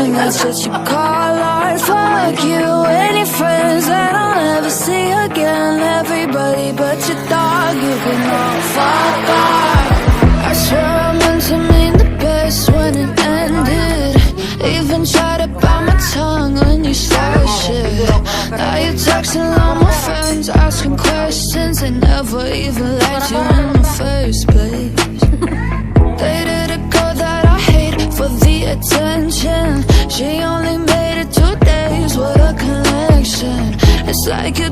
and that's what you call art. Fuck you and your friends that I'll never see again. Everybody but your dog, you can all fuck off. I swear I meant to mean the best when it ended. Even tried to bite my tongue when you said shit. Now you're texting all my friends, asking questions. They never even liked you in the first place. Dated a girl that I hate for the attention. She only made it 2 days, what a connection. It's like you